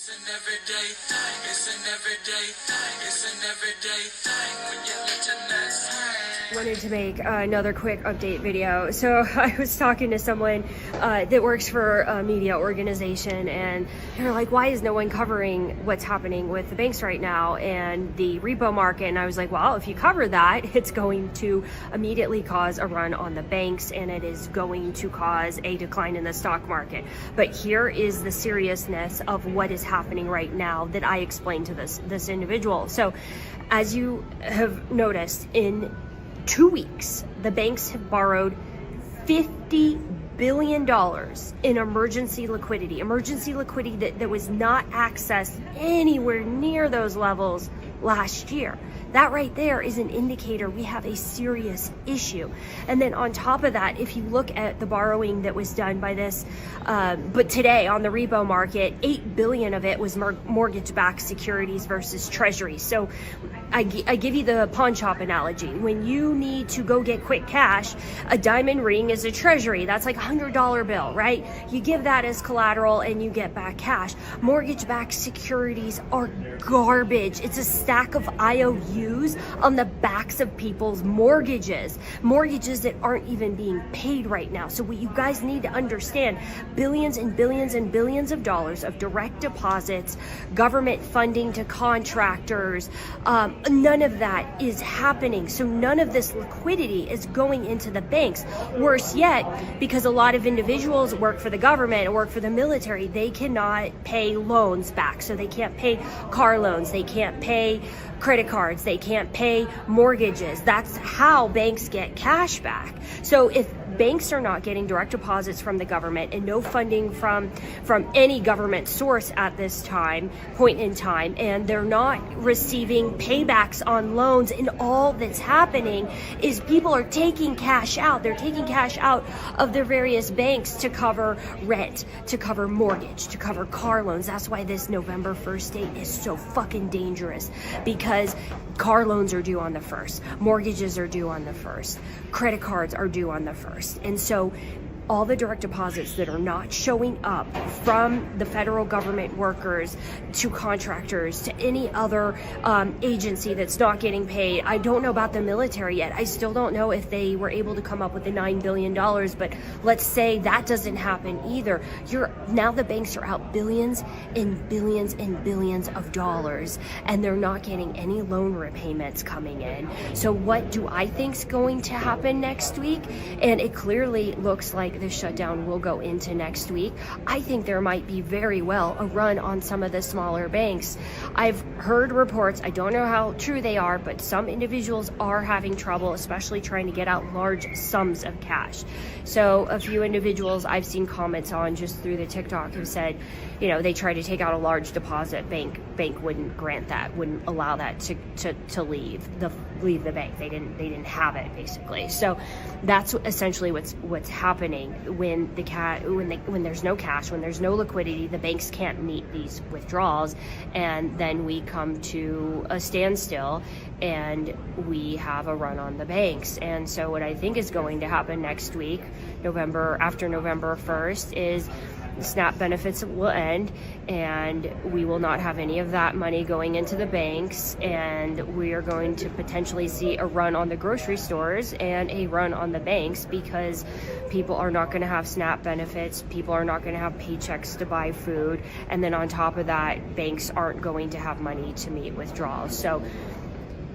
It's an everyday thing. It's an everyday thing. It's an everyday thing when you let your nuts hang. Wanted to make another quick update video. So I was talking to someone that works for a media organization, and they were like, why is no one covering what's happening with the banks right now and the repo market? And I was like, well, if you cover that, it's going to immediately cause a run on the banks, and it is going to cause a decline in the stock market. But here is the seriousness of what is happening right now that I explained to this individual. So as you have noticed, in 2 weeks, the banks have borrowed $50 billion in emergency liquidity that was not accessed anywhere near those levels last year. That right there is an indicator we have a serious issue. And then on top of that, if you look at the borrowing that was done by this, but today on the repo market, 8 billion of it was mortgage-backed securities versus treasuries. So I give you the pawn shop analogy. When you need to go get quick cash, a diamond ring is a treasury. That's like a $100 bill, right? You give that as collateral and you get back cash. Mortgage-backed securities are garbage. It's a stack of IOUs on the backs of people's mortgages that aren't even being paid right now. So what you guys need to understand, billions and billions and billions of dollars of direct deposits, government funding to contractors, none of that is happening. So none of this liquidity is going into the banks. Worse yet, because a lot of individuals work for the government or work for the military, they cannot pay loans back. So they can't pay car loans, they can't pay credit cards, they can't pay mortgages. That's how banks get cash back. So if banks are not getting direct deposits from the government and no funding from any government source at this point in time, and they're not receiving paybacks on loans, and all that's happening is people are taking cash out. They're taking cash out of their various banks to cover rent, to cover mortgage, to cover car loans. That's why this November 1st date is so fucking dangerous, because car loans are due on the 1st, mortgages are due on the 1st, credit cards are due on the 1st. And so all the direct deposits that are not showing up from the federal government workers to contractors to any other agency that's not getting paid. I don't know about the military yet. I still don't know if they were able to come up with the $9 billion, but let's say that doesn't happen either. Now the banks are out billions and billions and billions of dollars, and they're not getting any loan repayments coming in. So what do I think's going to happen next week? And it clearly looks like the shutdown will go into next week. I think there might be very well a run on some of the smaller banks. I've heard reports, I don't know how true they are, but some individuals are having trouble, especially trying to get out large sums of cash. So a few individuals I've seen comments on just through the TikTok have said, you know, they tried to take out a large deposit, bank wouldn't grant that, wouldn't allow that to leave the bank. They didn't have it, basically. So that's essentially what's happening when there's no cash, when there's no liquidity. The banks can't meet these withdrawals, and then we come to a standstill and we have a run on the banks. And so what I think is going to happen next week, after November 1st, is SNAP benefits will end, and we will not have any of that money going into the banks, and we are going to potentially see a run on the grocery stores and a run on the banks, because people are not going to have SNAP benefits, people are not going to have paychecks to buy food, and then on top of that, banks aren't going to have money to meet withdrawals. So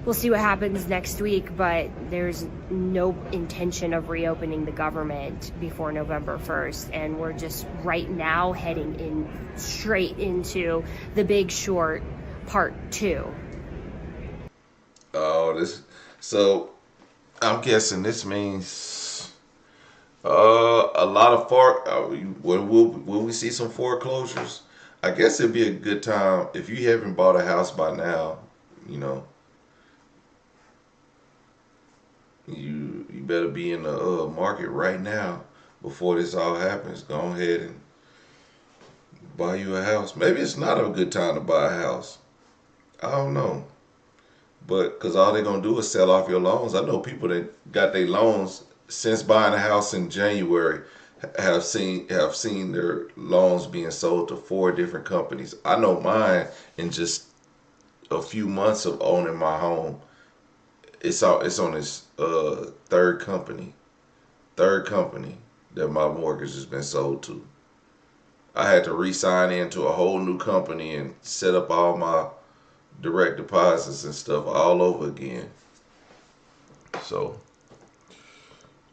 we'll see what happens next week, but there's no intention of reopening the government before November 1st. And we're just right now heading straight into The Big Short Part 2. Oh, so I'm guessing this means a lot of will we see some foreclosures? I guess it'd be a good time if you haven't bought a house by now, you know. You better be in the market right now before this all happens. Go ahead and buy you a house. Maybe it's not a good time to buy a house. I don't know. But because all they're going to do is sell off your loans. I know people that got their loans since buying a house in January. have seen their loans being sold to 4 different companies. I know mine, in just a few months of owning my home, it's on its third company that my mortgage has been sold to. I had to re-sign into a whole new company and set up all my direct deposits and stuff all over again. So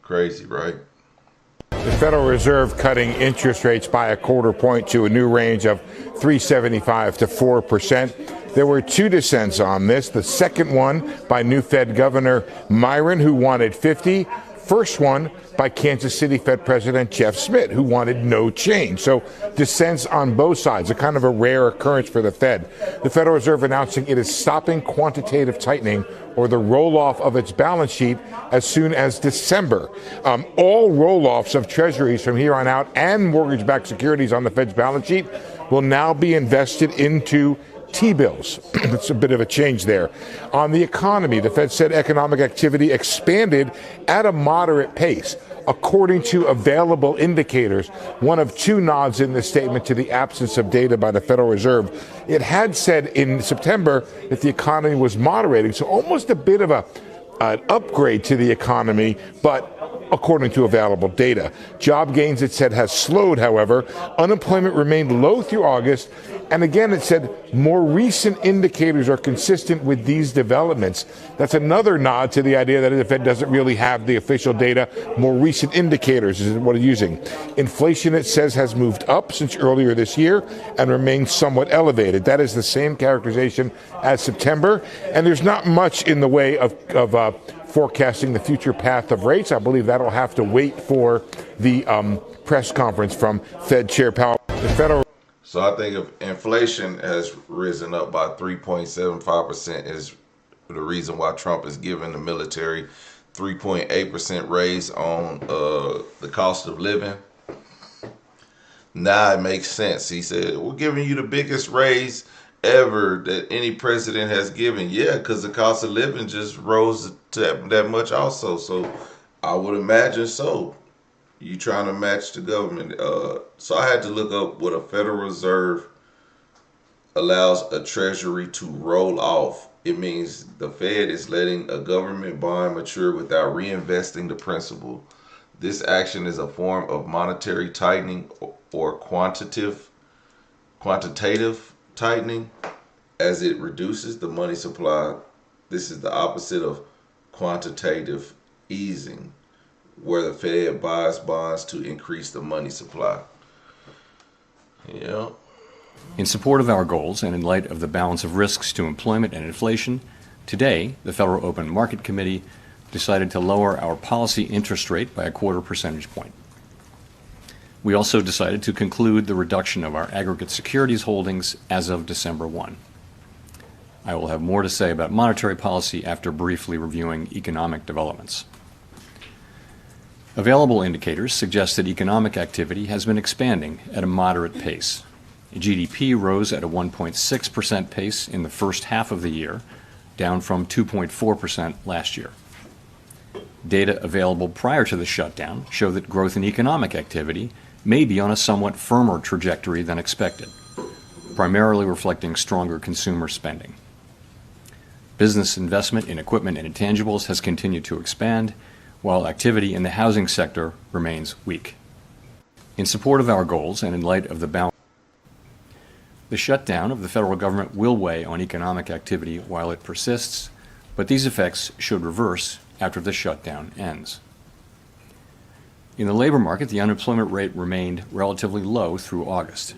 crazy, right? The Federal Reserve cutting interest rates by a quarter point to a new range of 3.75 to 4%. There were 2 dissents on this. The second one by new Fed Governor Myron, who wanted 50. First one by Kansas City Fed President Jeff Smith, who wanted no change. So dissents on both sides, a kind of a rare occurrence for the Fed. The Federal Reserve announcing it is stopping quantitative tightening, or the roll-off of its balance sheet, as soon as December. All roll-offs of treasuries from here on out and mortgage-backed securities on the Fed's balance sheet will now be invested into T-bills. It's a bit of a change there. On the economy, the Fed said economic activity expanded at a moderate pace, according to available indicators. One of 2 nods in this statement to the absence of data by the Federal Reserve. It had said in September that the economy was moderating, so almost a bit of an upgrade to the economy, but according to available data. Job gains, it said, has slowed, however. Unemployment remained low through August. And again, it said more recent indicators are consistent with these developments. That's another nod to the idea that the Fed doesn't really have the official data. More recent indicators is what it's using. Inflation, it says, has moved up since earlier this year and remains somewhat elevated. That is the same characterization as September. And there's not much in the way of forecasting the future path of rates. I believe that'll have to wait for the press conference from Fed Chair Powell. The Federal. So I think if inflation has risen up by 3.75% is the reason why Trump is giving the military 3.8% raise on the cost of living. Now it makes sense. He said, we're giving you the biggest raise ever that any president has given. Yeah, because the cost of living just rose to that much also. So I would imagine so. You trying to match the government. So I had to look up what a Federal Reserve allows a treasury to roll off. It means the Fed is letting a government bond mature without reinvesting the principal. This action is a form of monetary tightening or quantitative tightening, as it reduces the money supply. This is the opposite of quantitative easing, where the Fed buys bonds to increase the money supply. Yeah. In support of our goals and in light of the balance of risks to employment and inflation, today the Federal Open Market Committee decided to lower our policy interest rate by a quarter percentage point. We also decided to conclude the reduction of our aggregate securities holdings as of December 1. I will have more to say about monetary policy after briefly reviewing economic developments. Available indicators suggest that economic activity has been expanding at a moderate pace. GDP rose at a 1.6% pace in the first half of the year, down from 2.4% last year. Data available prior to the shutdown show that growth in economic activity may be on a somewhat firmer trajectory than expected, primarily reflecting stronger consumer spending. Business investment in equipment and intangibles has continued to expand, while activity in the housing sector remains weak. In support of our goals and in light of the balance, the shutdown of the federal government will weigh on economic activity while it persists, but these effects should reverse after the shutdown ends. In the labor market, the unemployment rate remained relatively low through August.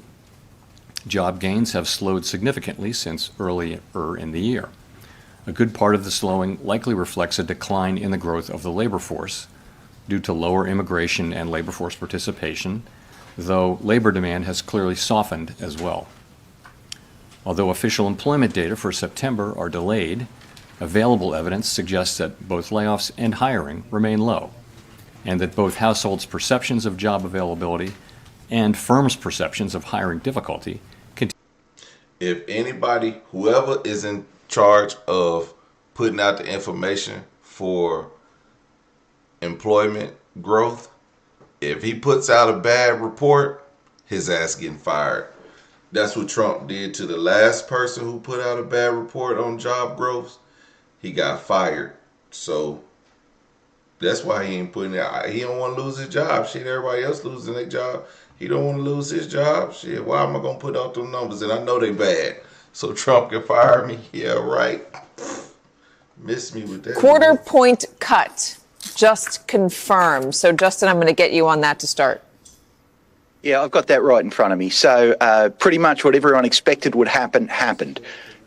Job gains have slowed significantly since earlier in the year. A good part of the slowing likely reflects a decline in the growth of the labor force due to lower immigration and labor force participation, though labor demand has clearly softened as well. Although official employment data for September are delayed, available evidence suggests that both layoffs and hiring remain low, and that both households' perceptions of job availability and firms' perceptions of hiring difficulty continue. If anybody, whoever is in charge of putting out the information for employment growth, If he puts out a bad report, his ass getting fired. That's what Trump did to the last person who put out a bad report on job growth. He got fired. So that's why he ain't putting it out. He don't want to lose his job. Shit, everybody else losing their job. He don't want to lose his job. Shit, why am I going to put out them numbers? And I know they bad. So Trump can fire me. Yeah, right. Miss me with that. Quarter point cut. Just confirmed. So, Justin, I'm going to get you on that to start. Yeah, I've got that right in front of me. So pretty much what everyone expected would happen, happened.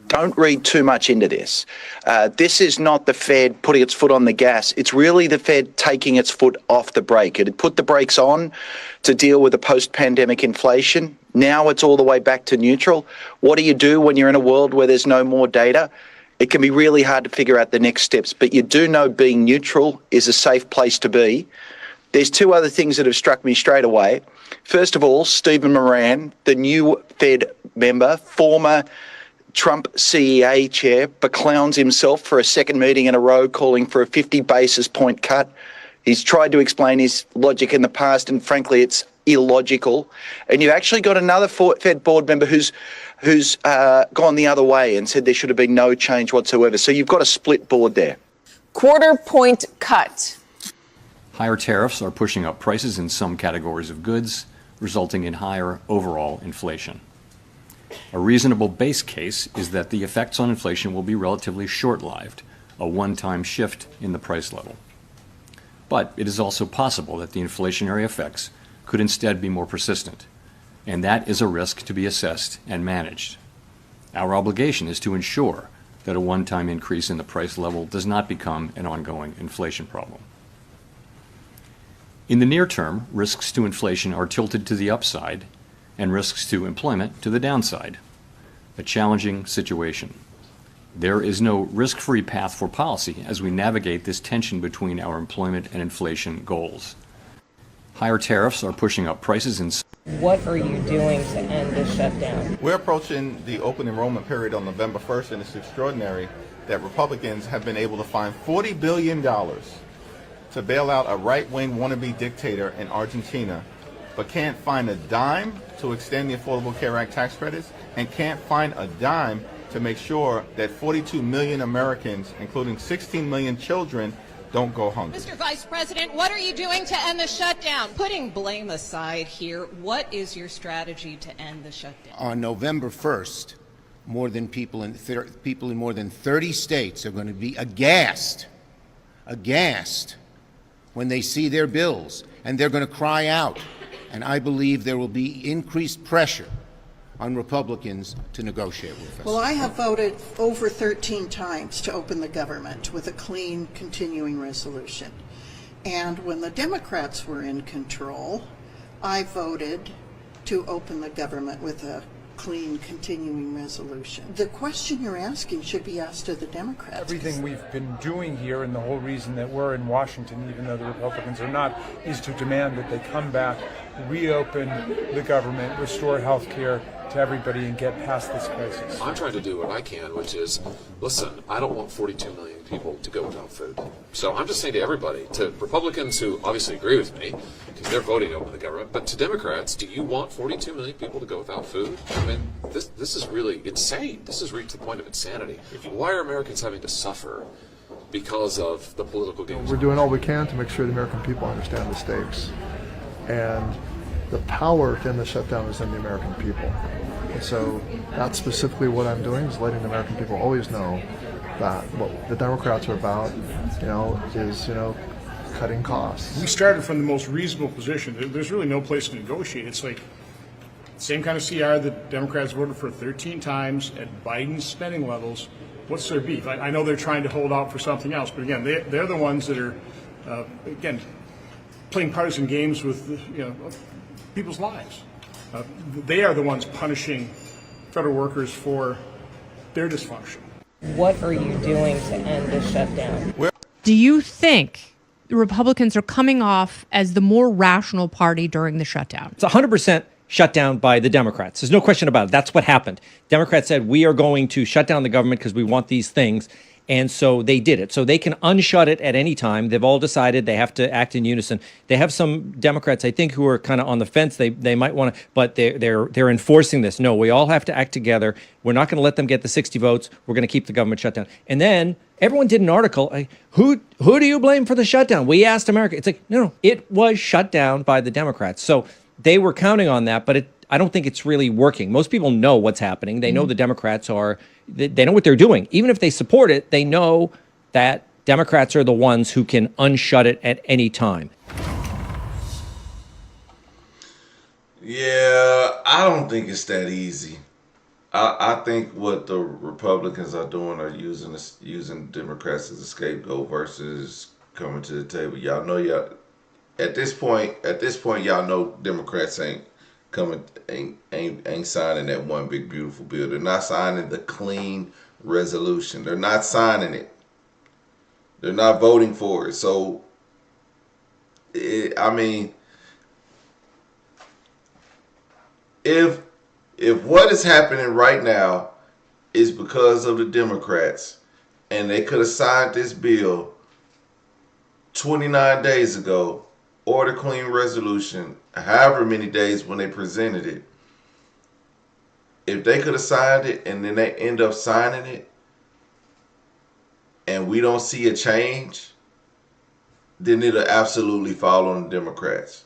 Don't read too much into this. This is not the Fed putting its foot on the gas. It's really the Fed taking its foot off the brake. It had put the brakes on to deal with the post-pandemic inflation. Now it's all the way back to neutral. What do you do when you're in a world where there's no more data? It can be really hard to figure out the next steps, but you do know being neutral is a safe place to be. There's two other things that have struck me straight away. First of all, Stephen Moran, the new Fed member, former Trump CEA chair, beclowns himself for a second meeting in a row calling for a 50 basis point cut. He's tried to explain his logic in the past, and frankly, it's illogical. And you've actually got another Fed board member who's gone the other way and said there should have been no change whatsoever. So you've got a split board there. Quarter point cut. Higher tariffs are pushing up prices in some categories of goods, resulting in higher overall inflation. A reasonable base case is that the effects on inflation will be relatively short-lived, a one-time shift in the price level. But it is also possible that the inflationary effects could instead be more persistent, and that is a risk to be assessed and managed. Our obligation is to ensure that a one-time increase in the price level does not become an ongoing inflation problem. In the near term, risks to inflation are tilted to the upside and risks to employment to the downside. A challenging situation. There is no risk-free path for policy as we navigate this tension between our employment and inflation goals. Higher tariffs are pushing up prices in... What are you doing to end this shutdown? We're approaching the open enrollment period on November 1st, and it's extraordinary that Republicans have been able to find $40 billion to bail out a right-wing wannabe dictator in Argentina, but can't find a dime to extend the Affordable Care Act tax credits, and can't find a dime to make sure that 42 million Americans, including 16 million children, don't go hungry. Mr. Vice President, what are you doing to end the shutdown? Putting blame aside here, what is your strategy to end the shutdown? On November 1st, people in more than 30 states are going to be aghast when they see their bills, and they're going to cry out. And I believe there will be increased pressure on Republicans to negotiate with us. Well, I have voted over 13 times to open the government with a clean continuing resolution. And when the Democrats were in control, I voted to open the government with a clean continuing resolution. The question you're asking should be asked to the Democrats. Everything we've been doing here, and the whole reason that we're in Washington, even though the Republicans are not, is to demand that they come back, reopen the government, restore health care to everybody, and get past this crisis. I'm trying to do what I can, which is, listen, I don't want 42 million people to go without food. So I'm just saying to everybody, to Republicans who obviously agree with me, because they're voting to open the government, but to Democrats, do you want 42 million people to go without food? I mean, this is really insane. This has reached the point of insanity. Why are Americans having to suffer because of the political games? We're doing all we can to make sure the American people understand the stakes. And the power to end the shutdown is in the American people. And so that's specifically what I'm doing, is letting the American people always know that what the Democrats are about, is cutting costs. We started from the most reasonable position. There's really no place to negotiate. It's like same kind of CR that Democrats voted for 13 times at Biden's spending levels. What's their beef? I know they're trying to hold out for something else, but again, they're the ones that are, playing partisan games with people's lives. They are the ones punishing federal workers for their dysfunction. What are you doing to end this shutdown? Do you think the Republicans are coming off as the more rational party during the shutdown? It's 100% shut down by the Democrats. There's no question about it. That's what happened. Democrats said, we are going to shut down the government because we want these things. And so they did it. So they can unshut it at any time. They've all decided they have to act in unison. They have some Democrats, I think, who are kind of on the fence. They might want to, but they're enforcing this. No, we all have to act together. We're not going to let them get the 60 votes. We're going to keep the government shut down. And then everyone did an article. Like, who do you blame for the shutdown? We asked America. It's like, no, it was shut down by the Democrats. So they were counting on that, but I don't think it's really working. Most people know what's happening. They know the Democrats they know what they're doing. Even if they support it, they know that Democrats are the ones who can unshut it at any time. Yeah, I don't think it's that easy. I think what the Republicans are doing are using Democrats as a scapegoat versus coming to the table. Y'all know at this point y'all know Democrats ain't signing that one big beautiful bill. They're not signing the clean resolution. They're not signing it. They're not voting for it. So if what is happening right now is because of the Democrats, and they could have signed this bill 29 days ago, or the clean resolution, however many days when they presented it, if they could have signed it and then they end up signing it and we don't see a change, then it'll absolutely fall on the Democrats.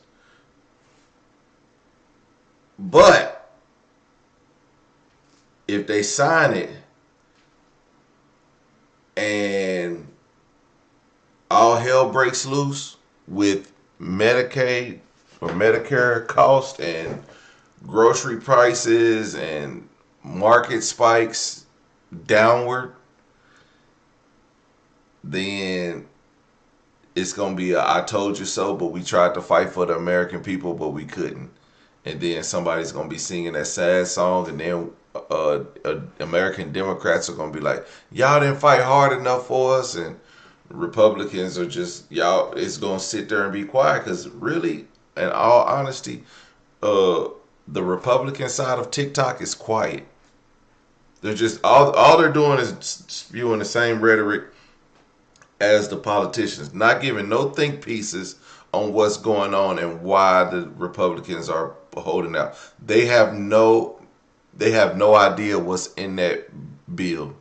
But if they sign it and all hell breaks loose with Medicaid or Medicare cost and grocery prices and market spikes downward, then it's going to be a I told you so, but we tried to fight for the American people, but we couldn't. And then somebody's going to be singing that sad song, and then American Democrats are going to be like, y'all didn't fight hard enough for us, and Republicans are just, y'all, it's going to sit there and be quiet, because really, in all honesty, the Republican side of TikTok is quiet. They're just, all they're doing is spewing the same rhetoric as the politicians, not giving no think pieces on what's going on and why the Republicans are holding out. They have no idea what's in that bill.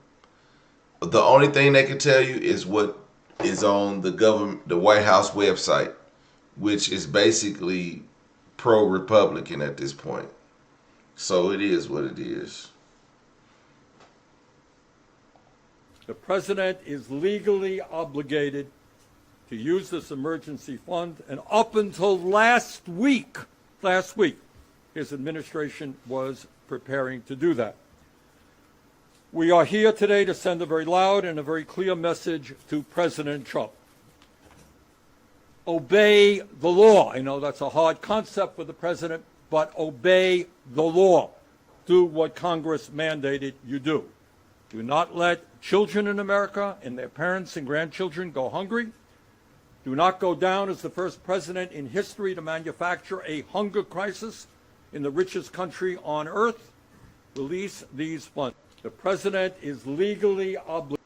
The only thing they can tell you is what is on the White House website, which is basically pro-Republican at this point. So it is what it is. The president is legally obligated to use this emergency fund, and up until last week, his administration was preparing to do that. We are here today to send a very loud and a very clear message to President Trump. Obey the law. I know that's a hard concept for the president, but obey the law. Do what Congress mandated you do. Do not let children in America and their parents and grandchildren go hungry. Do not go down as the first president in history to manufacture a hunger crisis in the richest country on earth. Release these funds. The president is legally obligated.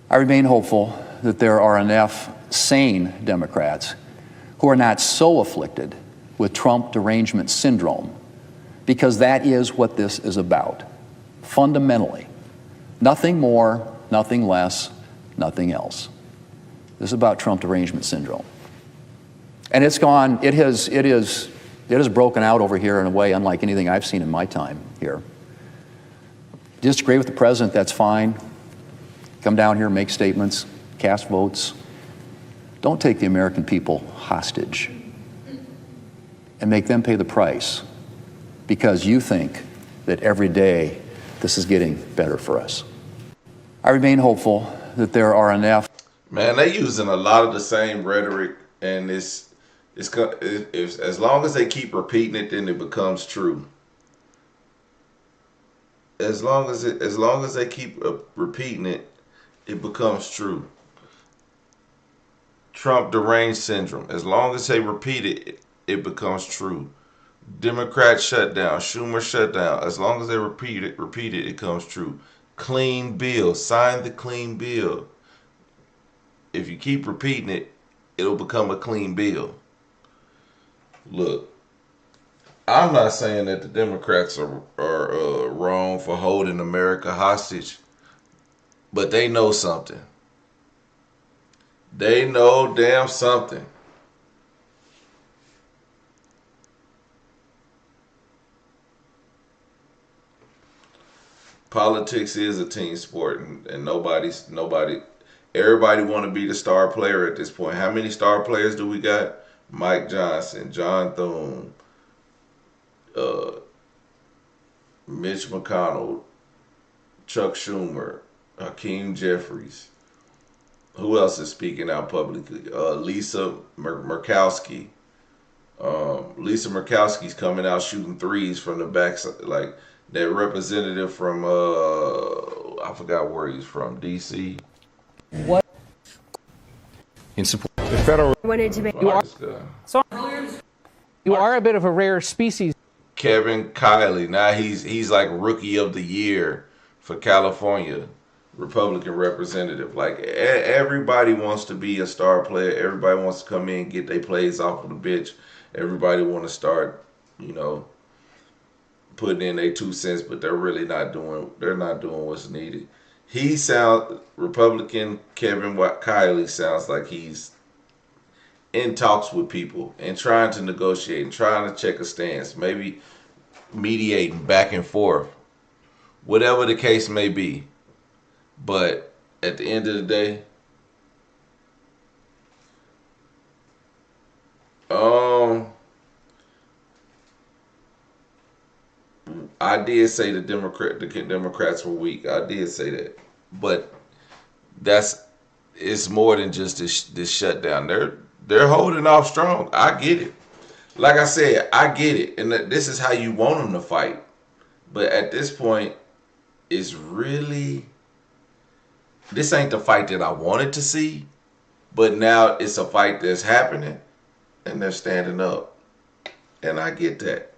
I remain hopeful that there are enough sane Democrats who are not so afflicted with Trump derangement syndrome, because that is what this is about, fundamentally. Nothing more, nothing less, nothing else. This is about Trump derangement syndrome. And it has broken out over here in a way unlike anything I've seen in my time here. Disagree with the president, that's fine. Come down here, make statements, cast votes. Don't take the American people hostage and make them pay the price because you think that every day this is getting better for us. I remain hopeful that there are enough. Man, they using a lot of the same rhetoric, and it's as long as they keep repeating it, then it becomes true. As long as they keep repeating it, it becomes true. Trump deranged syndrome. As long as they repeat it, it becomes true. Democrat shutdown, Schumer shutdown. As long as they repeat it, it comes true. Clean bill, sign the clean bill. if you keep repeating it, it'll become a clean bill. Look, I'm not saying that the Democrats are wrong for holding America hostage, but they know something. They know damn something. Politics is a team sport, and everybody want to be the star player at this point. How many star players do we got? Mike Johnson, John Thune, Mitch McConnell, Chuck Schumer, Hakeem Jeffries. Who else is speaking out publicly? Lisa Murkowski. Lisa Murkowski's coming out shooting threes from the backside, like that representative from I forgot where he's from, DC. What? In support. The federal wanted to make You are a bit of a rare species. Kevin Kiley. Now he's like rookie of the year for California, Republican representative. Like everybody wants to be a star player. Everybody wants to come in and get their plays off of the bench. Everybody want to start, putting in their 2 cents, but they're not doing what's needed. Republican Kevin Kiley sounds like he's in talks with people and trying to negotiate and trying to check a stance, maybe mediating back and forth, whatever the case may be. But at the end of the day, I did say the Democrats were weak. I did say that, but it's more than just this shutdown. They're holding off strong. I get it. Like I said, I get it, and this is how you want them to fight. But at this point, this ain't the fight that I wanted to see. But now it's a fight that's happening, and they're standing up, and I get that.